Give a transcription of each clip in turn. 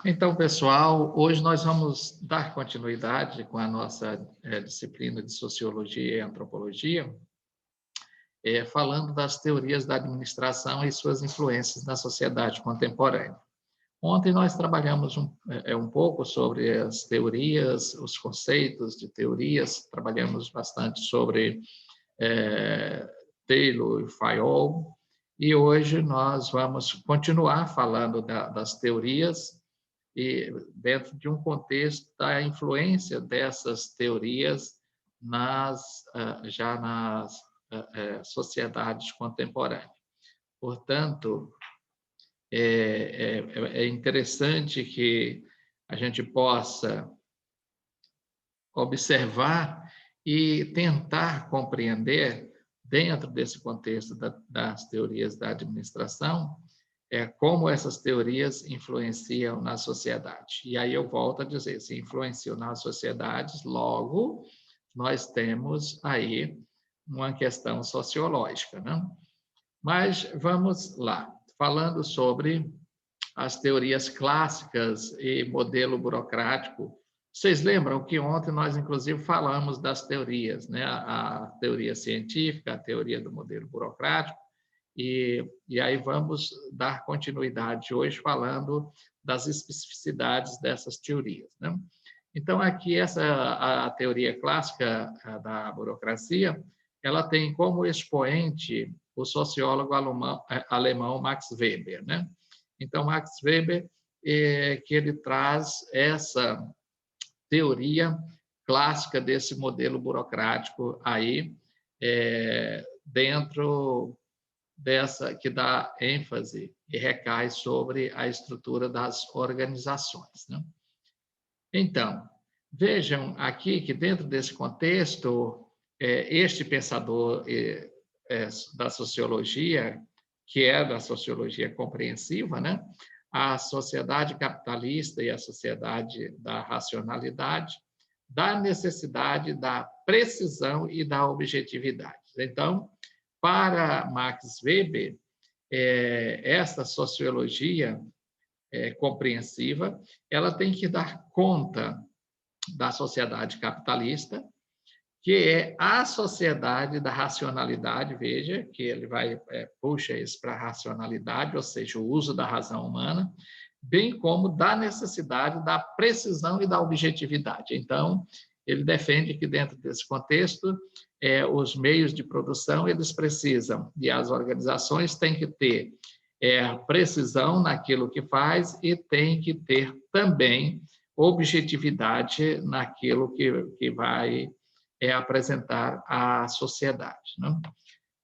Então, pessoal, hoje nós vamos dar continuidade com a nossa disciplina de Sociologia e Antropologia, falando das teorias da administração e suas influências na sociedade contemporânea. Ontem nós trabalhamos um pouco sobre as teorias, os conceitos de teorias, trabalhamos bastante sobre Taylor e Fayol, e hoje nós vamos continuar falando das teorias e dentro de um contexto da influência dessas teorias já nas sociedades contemporâneas. Portanto, é interessante que a gente possa observar e tentar compreender, dentro desse contexto das teorias da administração, como essas teorias influenciam na sociedade. E aí eu volto a dizer, se influenciam nas sociedades, logo nós temos aí uma questão sociológica, né? Mas vamos lá, falando sobre as teorias clássicas e modelo burocrático. Vocês lembram que ontem nós, inclusive, falamos das teorias, né? A teoria científica, a teoria do modelo burocrático, e aí vamos dar continuidade hoje falando das especificidades dessas teorias, né? Então, aqui, a teoria clássica da burocracia, ela tem como expoente o sociólogo alemão Max Weber, né? Então, Max Weber, que ele traz essa teoria clássica desse modelo burocrático aí, dentro dessa, que dá ênfase e recai sobre a estrutura das organizações, né? Então, vejam aqui que dentro desse contexto, este pensador da sociologia, que é da sociologia compreensiva, né? A sociedade capitalista e a sociedade da racionalidade, da necessidade da precisão e da objetividade. Então, para Max Weber, esta sociologia compreensiva, ela tem que dar conta da sociedade capitalista, que é a sociedade da racionalidade, veja, que ele puxa isso para a racionalidade, ou seja, o uso da razão humana, bem como da necessidade da precisão e da objetividade. Então, ele defende que dentro desse contexto, os meios de produção, eles precisam, e as organizações têm que ter precisão naquilo que faz e tem que ter também objetividade naquilo que vai apresentar à sociedade, né?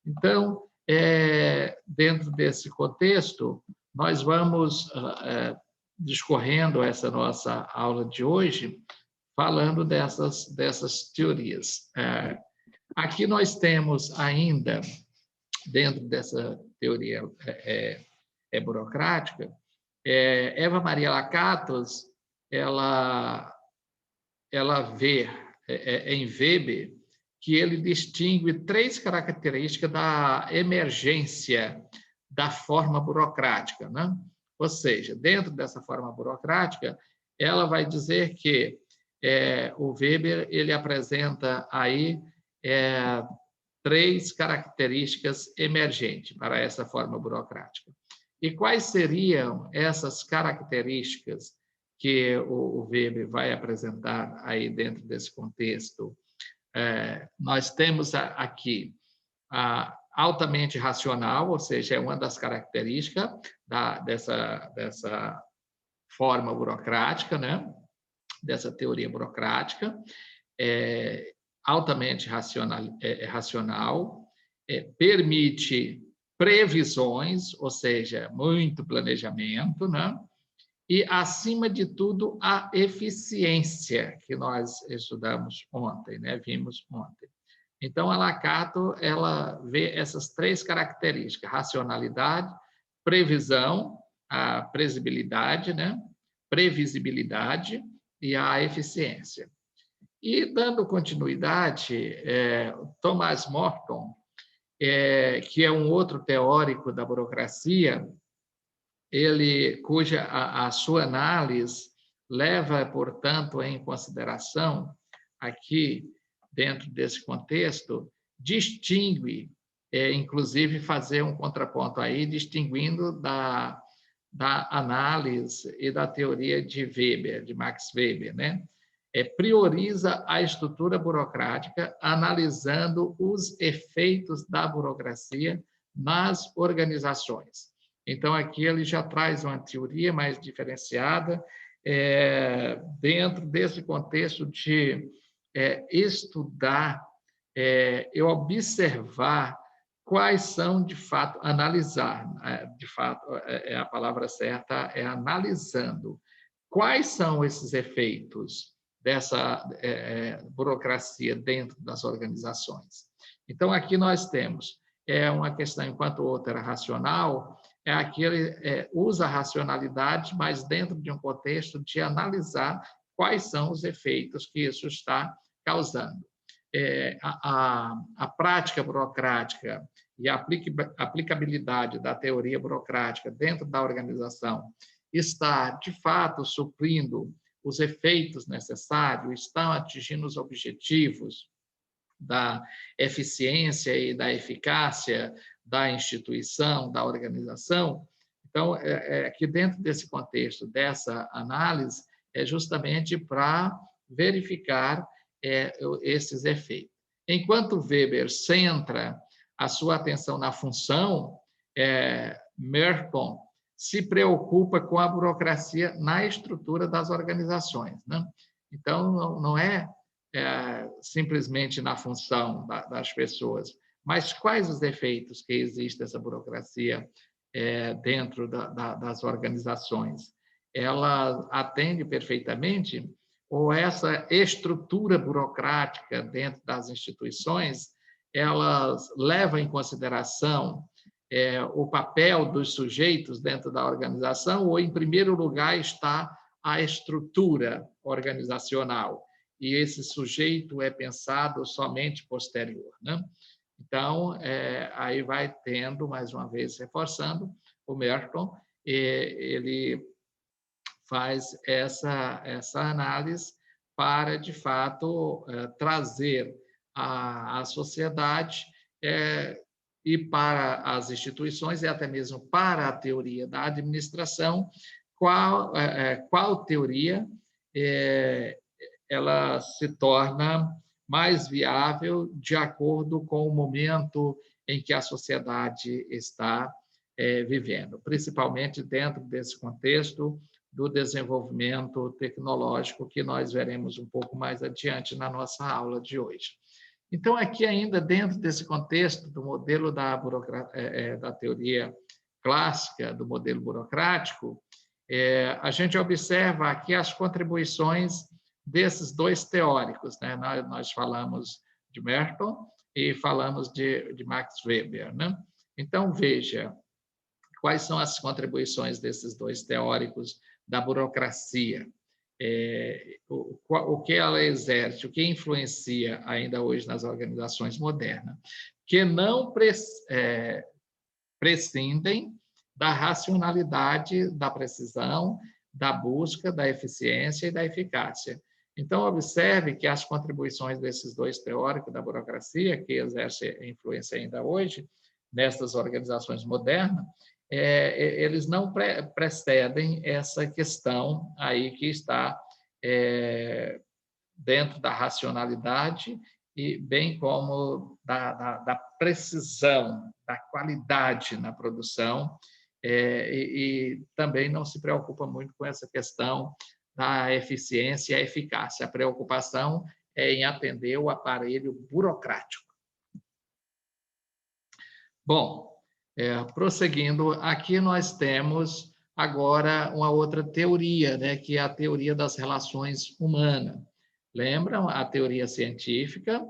Então, dentro desse contexto, nós vamos discorrendo essa nossa aula de hoje, falando dessas teorias. Aqui nós temos ainda, dentro dessa teoria burocrática, Eva Maria Lakatos, ela vê em Weber que ele distingue 3 características da emergência da forma burocrática, né? Ou seja, dentro dessa forma burocrática, ela vai dizer que o Weber ele apresenta aí 3 características emergentes para essa forma burocrática. E quais seriam essas características que o Weber vai apresentar aí dentro desse contexto? Nós temos aqui a altamente racional, ou seja, é uma das características dessa forma burocrática, né? Dessa teoria burocrática, altamente racional, permite previsões, ou seja, muito planejamento, né? E, acima de tudo, a eficiência, que nós estudamos ontem, né? Vimos ontem. Então, a Lakatos, ela vê essas 3 características: racionalidade, previsão, a previsibilidade, né? Previsibilidade e a eficiência. E, dando continuidade, Thomas Morton, que é um outro teórico da burocracia, cuja a sua análise leva, portanto, em consideração, aqui, dentro desse contexto, distingue, inclusive fazer um contraponto aí, distinguindo da análise e da teoria de Weber, de Max Weber, né? Prioriza a estrutura burocrática, analisando os efeitos da burocracia nas organizações. Então, aqui ele já traz uma teoria mais diferenciada, dentro desse contexto de estudar e observar quais são, de fato, analisar, de fato, a palavra certa é analisando, quais são esses efeitos dessa burocracia dentro das organizações. Então, aqui nós temos uma questão, enquanto outra racional, aquele usa a racionalidade, mas dentro de um contexto de analisar quais são os efeitos que isso está causando. A prática burocrática e a aplicabilidade da teoria burocrática dentro da organização está, de fato, suprindo os efeitos necessários, estão atingindo os objetivos da eficiência e da eficácia da instituição, da organização. Então, aqui dentro desse contexto, dessa análise, é justamente para verificar esses efeitos. Enquanto Weber centra a sua atenção na função, Merton se preocupa com a burocracia na estrutura das organizações, né? Então, não é simplesmente na função das pessoas, mas quais os efeitos que existe essa burocracia dentro das organizações? Ela atende perfeitamente, ou essa estrutura burocrática dentro das instituições, ela leva em consideração o papel dos sujeitos dentro da organização, ou, em primeiro lugar, está a estrutura organizacional, e esse sujeito é pensado somente posterior, né? Então, aí vai tendo, mais uma vez, reforçando, o Merton, ele faz essa análise para, de fato, trazer à sociedade e para as instituições, e até mesmo para a teoria da administração, qual teoria ela se torna mais viável de acordo com o momento em que a sociedade está vivendo, principalmente dentro desse contexto do desenvolvimento tecnológico, que nós veremos um pouco mais adiante na nossa aula de hoje. Então, aqui ainda dentro desse contexto do modelo da teoria clássica, do modelo burocrático, a gente observa aqui as contribuições desses dois teóricos, né? Nós falamos de Merton e falamos de Max Weber, né? Então, veja quais são as contribuições desses dois teóricos da burocracia, o que ela exerce, o que influencia ainda hoje nas organizações modernas, que não prescindem da racionalidade, da precisão, da busca, da eficiência e da eficácia. Então, observe que as contribuições desses dois teóricos da burocracia, que exercem influência ainda hoje nessas organizações modernas, eles não precedem essa questão aí que está dentro da racionalidade e bem como da precisão, da qualidade na produção, e também não se preocupa muito com essa questão da eficiência e a eficácia. A preocupação é em atender o aparelho burocrático. Bom, prosseguindo, aqui nós temos agora uma outra teoria, né, que é a teoria das relações humanas. Lembram? A teoria científica,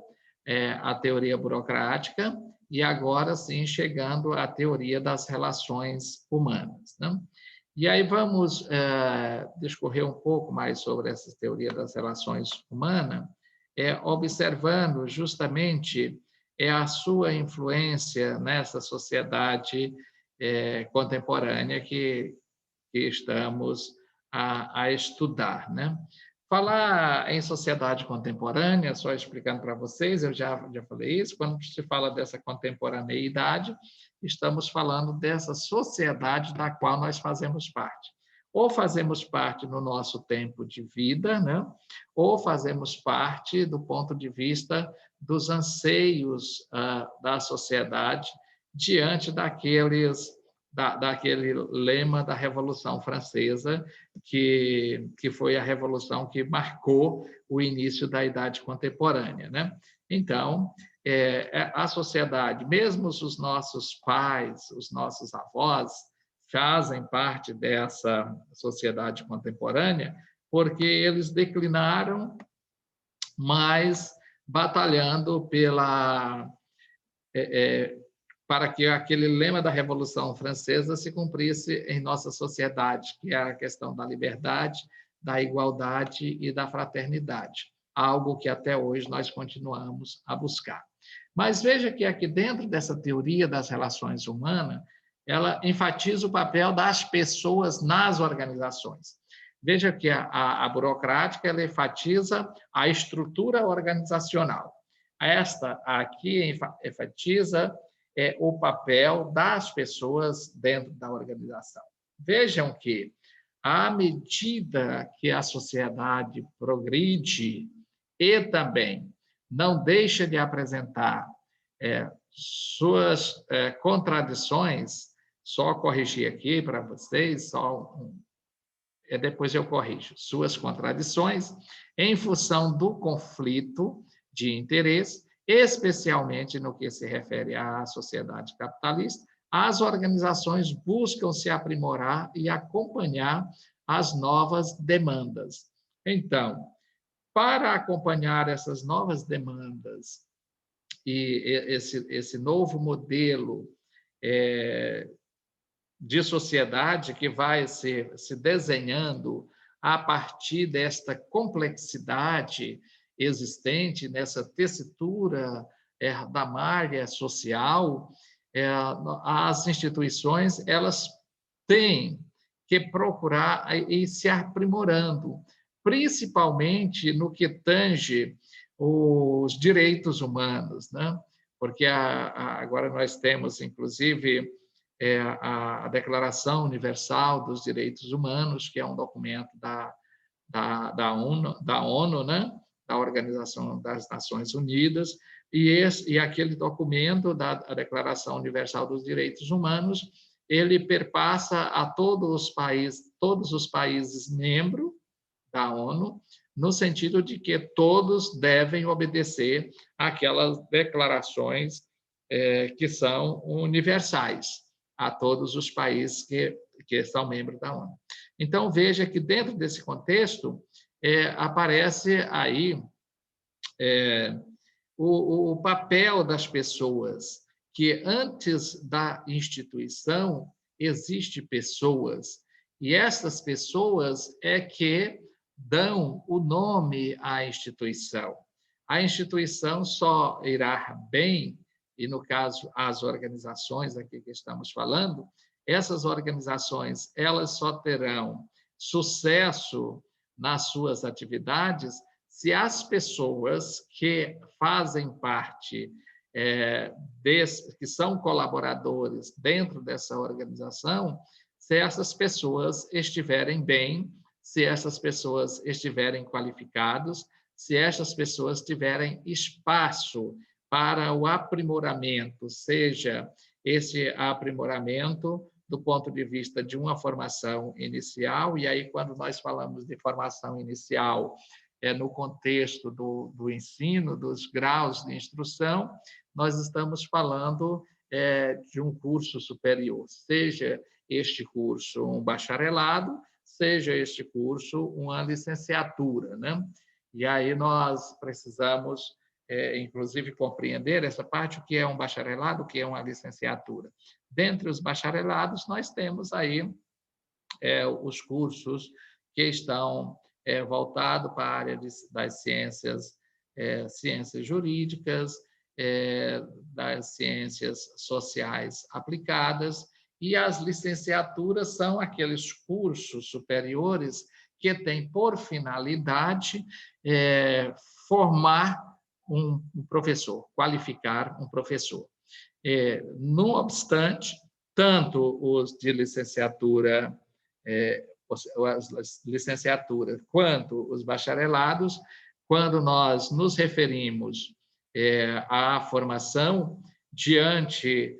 a teoria burocrática, e agora sim chegando à teoria das relações humanas, né? E aí vamos discorrer um pouco mais sobre essa teoria das relações humanas, observando justamente a sua influência nessa sociedade contemporânea que que estamos a estudar, né? Falar em sociedade contemporânea, só explicando para vocês, eu já falei isso, quando se fala dessa contemporaneidade, estamos falando dessa sociedade da qual nós fazemos parte. Ou fazemos parte no nosso tempo de vida, né? Ou fazemos parte do ponto de vista dos anseios da sociedade diante daquele lema da Revolução Francesa, que foi a revolução que marcou o início da Idade Contemporânea, né? Então, a sociedade, mesmo os nossos pais, os nossos avós, fazem parte dessa sociedade contemporânea, porque eles declinaram, mas batalhando para que aquele lema da Revolução Francesa se cumprisse em nossa sociedade, que é a questão da liberdade, da igualdade e da fraternidade, algo que até hoje nós continuamos a buscar. Mas veja que aqui dentro dessa teoria das relações humanas, ela enfatiza o papel das pessoas nas organizações. Veja que a burocrática ela enfatiza a estrutura organizacional. Esta aqui enfatiza o papel das pessoas dentro da organização. Vejam que, à medida que a sociedade progride e também não deixa de apresentar suas contradições, só corrigir aqui para vocês, depois eu corrijo, suas contradições, em função do conflito de interesse, especialmente no que se refere à sociedade capitalista, as organizações buscam se aprimorar e acompanhar as novas demandas. Então, para acompanhar essas novas demandas e esse novo modelo de sociedade que vai se desenhando a partir desta complexidade existente nessa tessitura da malha social, as instituições elas têm que procurar ir se aprimorando, principalmente no que tange os direitos humanos, né? Porque agora nós temos, inclusive, a Declaração Universal dos Direitos Humanos, que é um documento da ONU, né? Da Organização das Nações Unidas, e aquele documento da Declaração Universal dos Direitos Humanos, ele perpassa a todos os países membros da ONU, no sentido de que todos devem obedecer àquelas declarações que são universais a todos os países que são membros da ONU. Então, veja que dentro desse contexto aparece aí o papel das pessoas, que antes da instituição existe pessoas, e essas pessoas é que dão o nome à instituição. A instituição só irá bem, e no caso as organizações aqui que estamos falando, essas organizações elas só terão sucesso nas suas atividades se as pessoas que fazem parte, que são colaboradores dentro dessa organização, se essas pessoas estiverem bem, se essas pessoas estiverem qualificadas, se essas pessoas tiverem espaço para o aprimoramento, seja esse aprimoramento do ponto de vista de uma formação inicial, e aí quando nós falamos de formação inicial, no contexto do ensino, dos graus de instrução, nós estamos falando de um curso superior, seja este curso um bacharelado, seja este curso uma licenciatura, né? E aí nós precisamos, inclusive, compreender essa parte, o que é um bacharelado, o que é uma licenciatura. Dentre os bacharelados, nós temos aí os cursos que estão voltados para a área das ciências jurídicas, das ciências sociais aplicadas, e as licenciaturas são aqueles cursos superiores que têm por finalidade formar um professor, qualificar um professor. Não obstante, tanto os de licenciatura, as licenciaturas, quanto os bacharelados, quando nós nos referimos à formação diante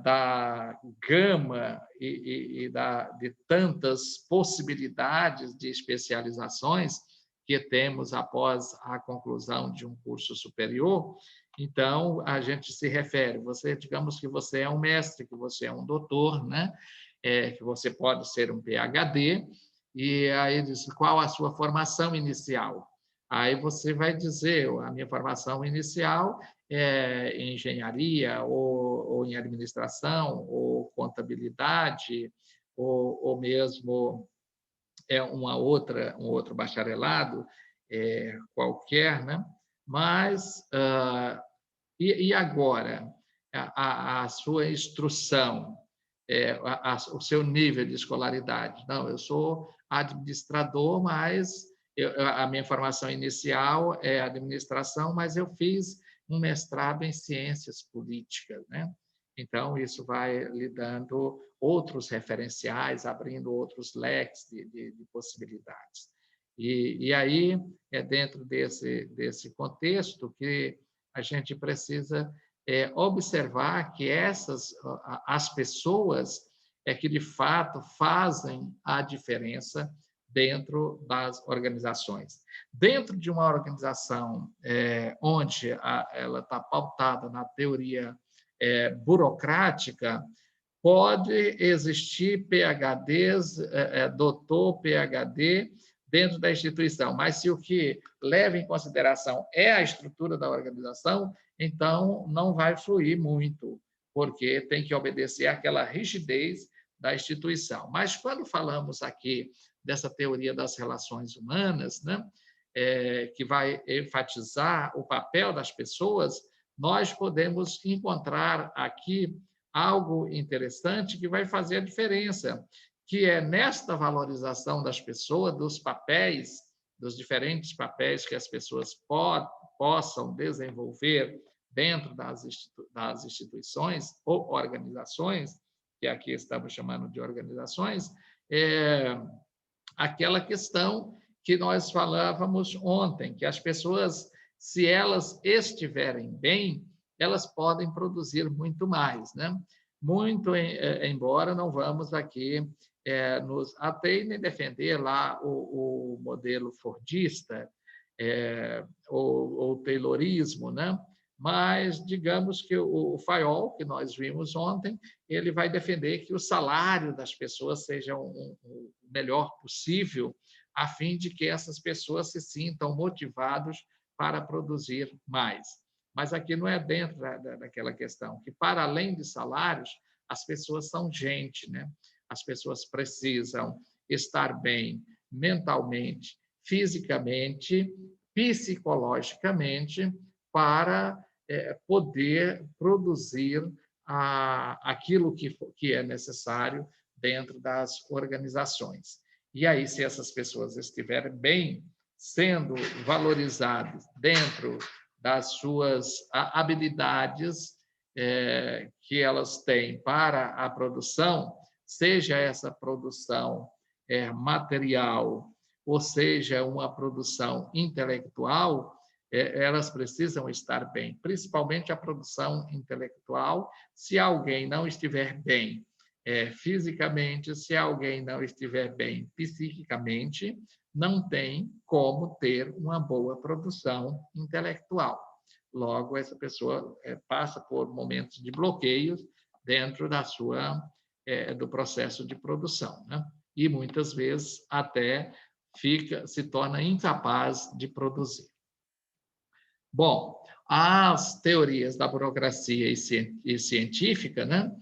da gama de tantas possibilidades de especializações que temos após a conclusão de um curso superior, então a gente se refere, digamos que você é um mestre, que você é um doutor, né? Que você pode ser um PhD, e aí diz qual a sua formação inicial. Aí você vai dizer, a minha formação inicial é em engenharia, ou em administração, ou contabilidade, ou mesmo um outro bacharelado qualquer, né? Mas, e agora? A sua instrução, o seu nível de escolaridade. Não, eu sou administrador, mas a minha formação inicial é administração, mas eu fiz um mestrado em ciências políticas, né? Então, isso vai lhe dando outros referenciais, abrindo outros leques de possibilidades. E aí, é dentro desse contexto que a gente precisa observar que as pessoas que, de fato, fazem a diferença dentro das organizações. Dentro de uma organização onde ela está pautada na teoria burocrática, pode existir PhDs, doutor, PhD, dentro da instituição, mas se o que leva em consideração é a estrutura da organização, então não vai fluir muito, porque tem que obedecer àquela rigidez da instituição. Mas quando falamos aqui dessa teoria das relações humanas, né, que vai enfatizar o papel das pessoas, nós podemos encontrar aqui algo interessante que vai fazer a diferença, que é nesta valorização das pessoas, dos papéis, dos diferentes papéis que as pessoas possam desenvolver dentro das instituições ou organizações, que aqui estamos chamando de organizações, aquela questão que nós falávamos ontem, que as pessoas, se elas estiverem bem, elas podem produzir muito mais, né? Muito, embora não vamos aqui nos ater nem defender lá o modelo fordista ou taylorismo, né? Mas digamos que o Fayol, que nós vimos ontem, ele vai defender que o salário das pessoas seja o melhor possível, a fim de que essas pessoas se sintam motivados para produzir mais. Mas aqui não é dentro daquela questão, que para além de salários, as pessoas são gente, né? As pessoas precisam estar bem mentalmente, fisicamente, psicologicamente, para poder produzir aquilo que é necessário dentro das organizações. E aí, se essas pessoas estiverem bem, sendo valorizadas dentro das suas habilidades que elas têm para a produção, seja essa produção material, ou seja, uma produção intelectual, elas precisam estar bem, principalmente a produção intelectual. Se alguém não estiver bem fisicamente, se alguém não estiver bem psiquicamente, não tem como ter uma boa produção intelectual. Logo, essa pessoa passa por momentos de bloqueios dentro do processo de produção, né? E muitas vezes até se torna incapaz de produzir. Bom, as teorias da burocracia e científica, né,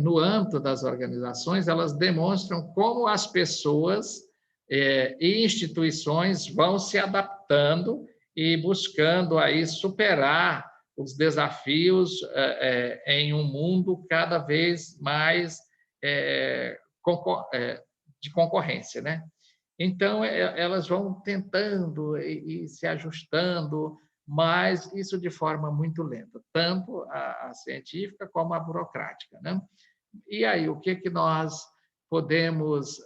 no âmbito das organizações, elas demonstram como as pessoas e instituições vão se adaptando e buscando aí superar os desafios em um mundo cada vez mais de concorrência, né? Então, elas vão tentando e se ajustando, mas isso de forma muito lenta, tanto a científica como a burocrática, né? E aí, o que que nós podemos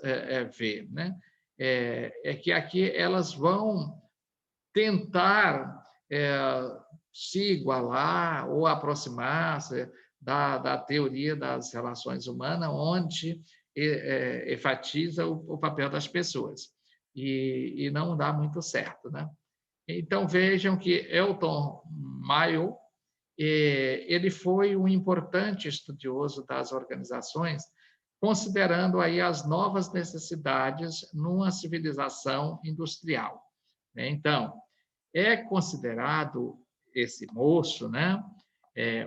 ver, né? É que aqui elas vão tentar se igualar ou aproximar-se da teoria das relações humanas, onde enfatiza o papel das pessoas. E não dá muito certo, né? Então, vejam que Elton Mayo, ele foi um importante estudioso das organizações, considerando aí as novas necessidades numa civilização industrial, né? Então, é considerado esse moço, né?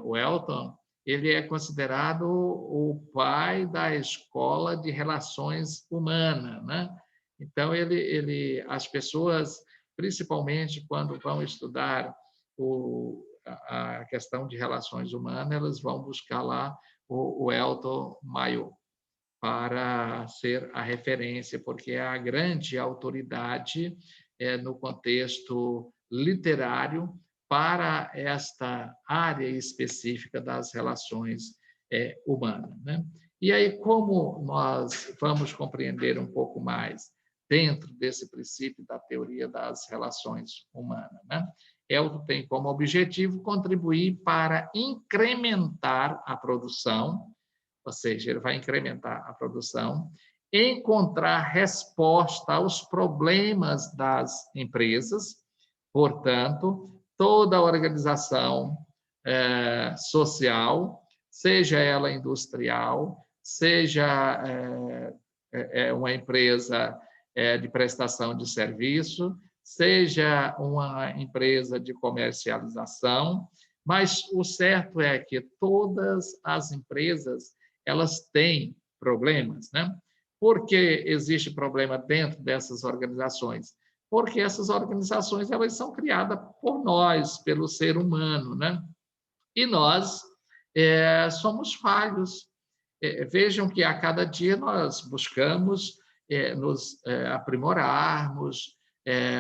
O Elton, ele é considerado o pai da escola de relações humanas, né? Então, as pessoas, principalmente quando vão estudar a questão de relações humanas, elas vão buscar lá o Elton Mayo para ser a referência, porque é a grande autoridade no contexto literário para esta área específica das relações humanas, né? E aí, como nós vamos compreender um pouco mais dentro desse princípio da teoria das relações humanas, né? Elton tem como objetivo contribuir para incrementar a produção, ou seja, ele vai incrementar a produção, encontrar resposta aos problemas das empresas, portanto, toda organização social, seja ela industrial, seja uma empresa de prestação de serviço, seja uma empresa de comercialização, mas o certo é que todas as empresas elas têm problemas, né? Por que existe problema dentro dessas organizações? Porque essas organizações elas são criadas por nós, pelo ser humano, né? E nós somos falhos. Vejam que a cada dia nós buscamos nos aprimorarmos,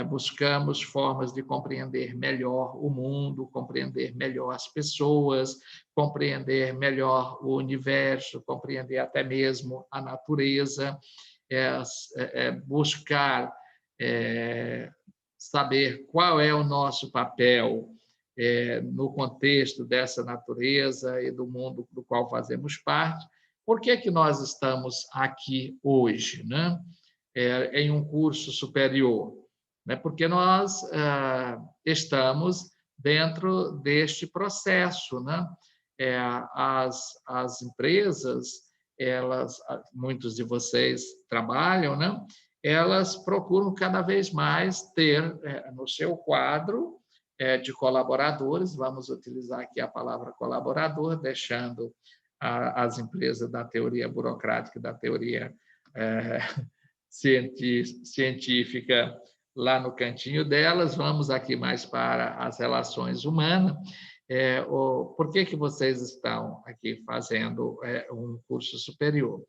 buscamos formas de compreender melhor o mundo, compreender melhor as pessoas, compreender melhor o universo, compreender até mesmo a natureza, buscar saber qual é o nosso papel no contexto dessa natureza e do mundo do qual fazemos parte. Por que que nós estamos aqui hoje, né? Em um curso superior? Né? Porque nós estamos dentro deste processo, né? As empresas, muitos de vocês trabalham, né? Elas procuram cada vez mais ter no seu quadro de colaboradores, vamos utilizar aqui a palavra colaborador, deixando as empresas da teoria burocrática, da teoria científica lá no cantinho delas, vamos aqui mais para as relações humanas. Por que que vocês estão aqui fazendo um curso superior?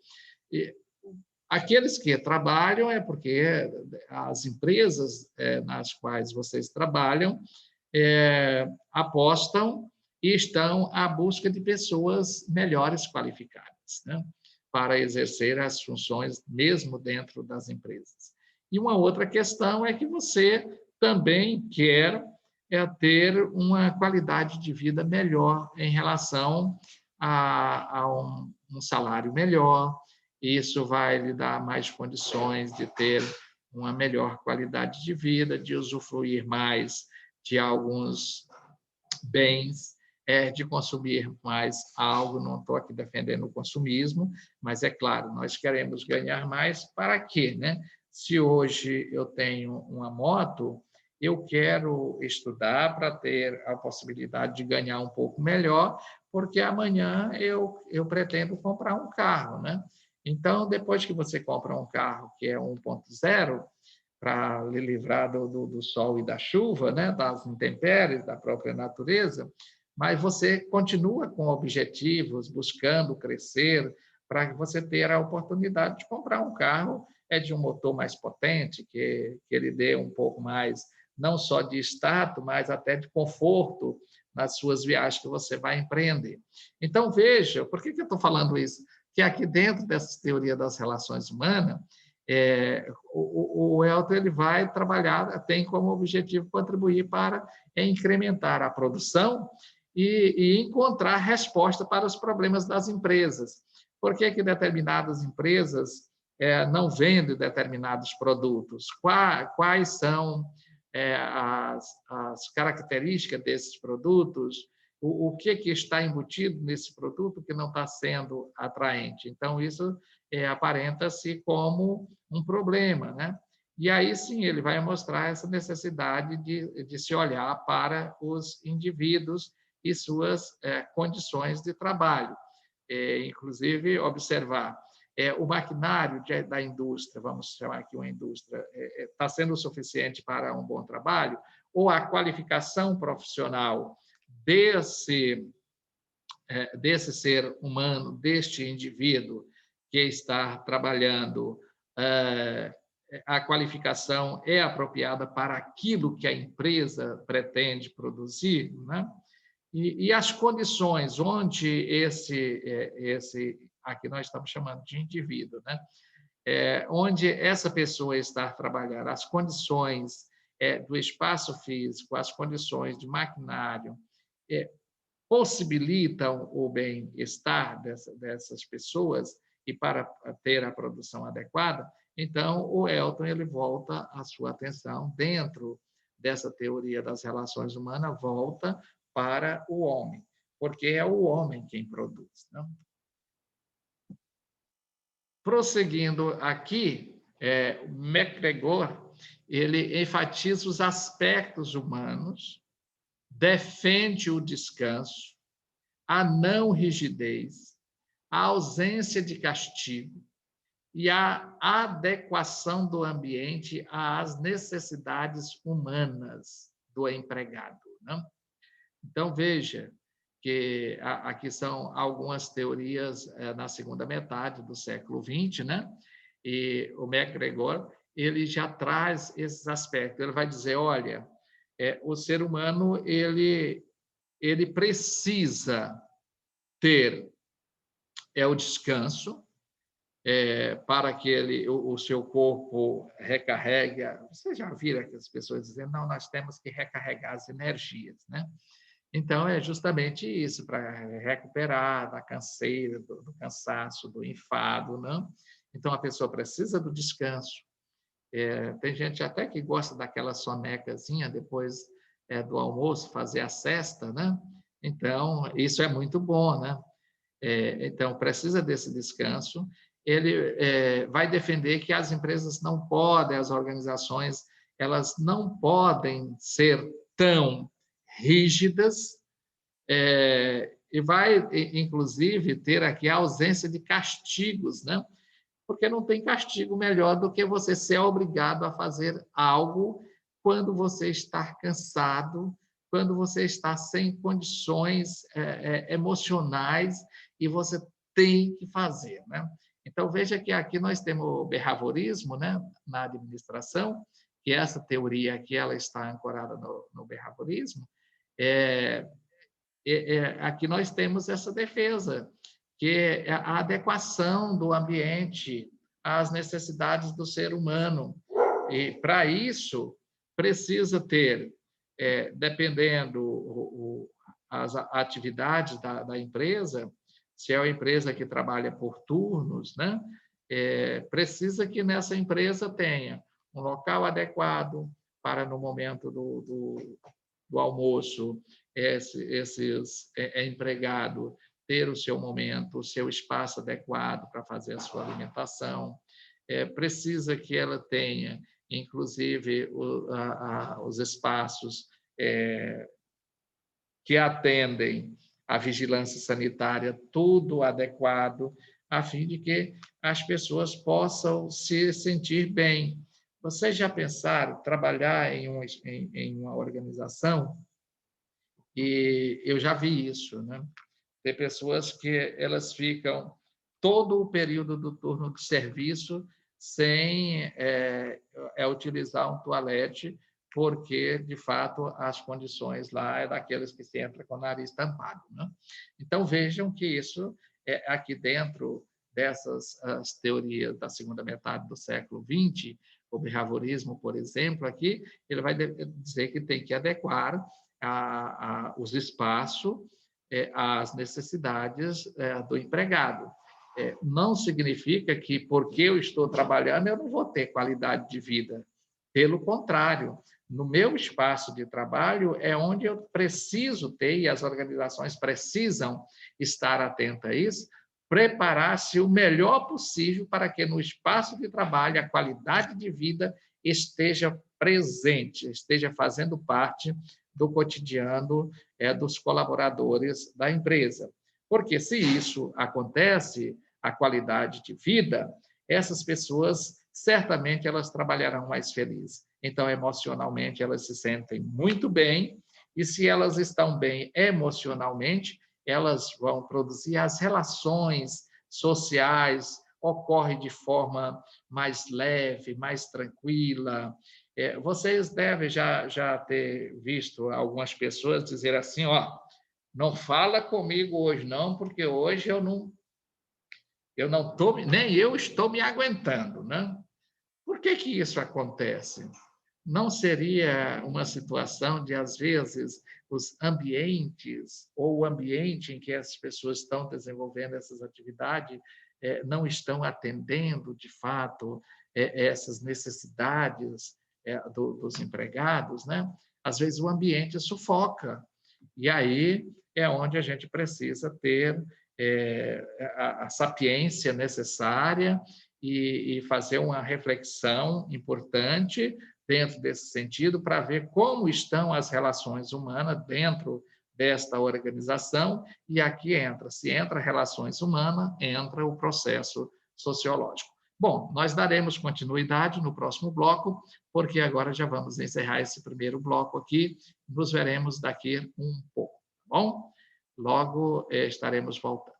Aqueles que trabalham é porque as empresas nas quais vocês trabalham apostam e estão à busca de pessoas melhores qualificadas, né? Para exercer as funções mesmo dentro das empresas. E uma outra questão é que você também quer ter uma qualidade de vida melhor em relação a um salário melhor. Isso vai lhe dar mais condições de ter uma melhor qualidade de vida, de usufruir mais de alguns bens, de consumir mais algo. Não estou aqui defendendo o consumismo, mas é claro, nós queremos ganhar mais para quê, né? Se hoje eu tenho uma moto, eu quero estudar para ter a possibilidade de ganhar um pouco melhor, porque amanhã eu pretendo comprar um carro, né? Então, depois que você compra um carro que é 1.0, para lhe livrar do sol e da chuva, né, das intempéries da própria natureza, mas você continua com objetivos, buscando crescer, para você ter a oportunidade de comprar um carro de um motor mais potente, que ele dê um pouco mais, não só de status, mas até de conforto nas suas viagens que você vai empreender. Então, veja, por que eu estou falando isso? Que aqui dentro dessa teoria das relações humanas, o Elton ele vai trabalhar, tem como objetivo contribuir para incrementar a produção e encontrar resposta para os problemas das empresas. Por que determinadas empresas não vendem determinados produtos? Quais são as características desses produtos? O que está embutido nesse produto que não está sendo atraente? Então, isso aparenta-se como um problema, né? E aí sim ele vai mostrar essa necessidade de se olhar para os indivíduos e suas condições de trabalho. Inclusive, observar o maquinário da indústria, vamos chamar aqui uma indústria, está sendo o suficiente para um bom trabalho? Ou a qualificação profissional desse ser humano, deste indivíduo que está trabalhando, a qualificação é apropriada para aquilo que a empresa pretende produzir, né? E as condições onde esse aqui nós estamos chamando de indivíduo, né? Onde essa pessoa está trabalhando, as condições do espaço físico, as condições de maquinário, possibilitam o bem-estar dessas pessoas e para ter a produção adequada, então o Elton ele volta a sua atenção dentro dessa teoria das relações humanas, volta para o homem, porque é o homem quem produz, né? Prosseguindo aqui, MacGregor ele enfatiza os aspectos humanos, defende o descanso, a não rigidez, a ausência de castigo e a adequação do ambiente às necessidades humanas do empregado, né? Então, veja que aqui são algumas teorias na segunda metade do século XX, né? E o MacGregor ele já traz esses aspectos. Ele vai dizer, olha, o ser humano ele precisa ter o descanso para que o seu corpo recarregue. Você já viram aquelas pessoas dizendo, não, nós temos que recarregar as energias, né? Então, é justamente isso, para recuperar da canseira, do cansaço, do enfado, não? Então, a pessoa precisa do descanso. Tem gente até que gosta daquela sonecazinha depois do almoço, fazer a sesta, né? Então, isso é muito bom, né? Então, precisa desse descanso. Ele vai defender que as empresas não podem, as organizações, elas não podem ser tão rígidas, e vai, inclusive, ter aqui a ausência de castigos, né? Porque não tem castigo melhor do que você ser obrigado a fazer algo quando você está cansado, quando você está sem condições emocionais e você tem que fazer, né? Então, veja que aqui nós temos o behaviorismo, né, na administração, que essa teoria aqui ela está ancorada no behaviorismo. Aqui nós temos essa defesa, que é a adequação do ambiente às necessidades do ser humano. E, para isso, precisa ter, dependendo as atividades da empresa, se é uma empresa que trabalha por turnos, né? Precisa que nessa empresa tenha um local adequado para, no momento do almoço, esses empregado ter o seu momento, o seu espaço adequado para fazer a sua alimentação. Precisa que ela tenha, inclusive, os espaços que atendem à vigilância sanitária, tudo adequado, a fim de que as pessoas possam se sentir bem. Vocês já pensaram trabalhar em uma organização? E eu já vi isso, né? Tem pessoas que elas ficam todo o período do turno de serviço sem utilizar um toalete, porque, de fato, as condições lá é daqueles que se entra com o nariz tampado, né? Então, vejam que isso, aqui dentro dessas as teorias da segunda metade do século XX, o behaviorismo, por exemplo, aqui, ele vai dizer que tem que adequar os espaços às necessidades do empregado. Não significa que, porque eu estou trabalhando, eu não vou ter qualidade de vida. Pelo contrário, no meu espaço de trabalho é onde eu preciso ter, e as organizações precisam estar atentas a isso, preparar-se o melhor possível para que no espaço de trabalho a qualidade de vida esteja presente, esteja fazendo parte do cotidiano dos colaboradores da empresa. Porque se isso acontece, a qualidade de vida, essas pessoas certamente elas trabalharão mais felizes. Então, emocionalmente, elas se sentem muito bem, e se elas estão bem emocionalmente, elas vão produzir as relações sociais, ocorre de forma mais leve, mais tranquila. Vocês devem já ter visto algumas pessoas dizer assim, ó, não fala comigo hoje não, porque hoje eu não estou, nem eu estou me aguentando, né? Por que isso acontece? Não seria uma situação de, às vezes, os ambientes ou o ambiente em que as pessoas estão desenvolvendo essas atividades não estão atendendo, de fato, essas necessidades dos empregados, né? Às vezes o ambiente sufoca, e aí é onde a gente precisa ter a sapiência necessária e fazer uma reflexão importante dentro desse sentido para ver como estão as relações humanas dentro desta organização, e aqui se entra relações humanas, entra o processo sociológico. Bom, nós daremos continuidade no próximo bloco, porque agora já vamos encerrar esse primeiro bloco aqui, nos veremos daqui um pouco, tá bom? Logo estaremos voltando.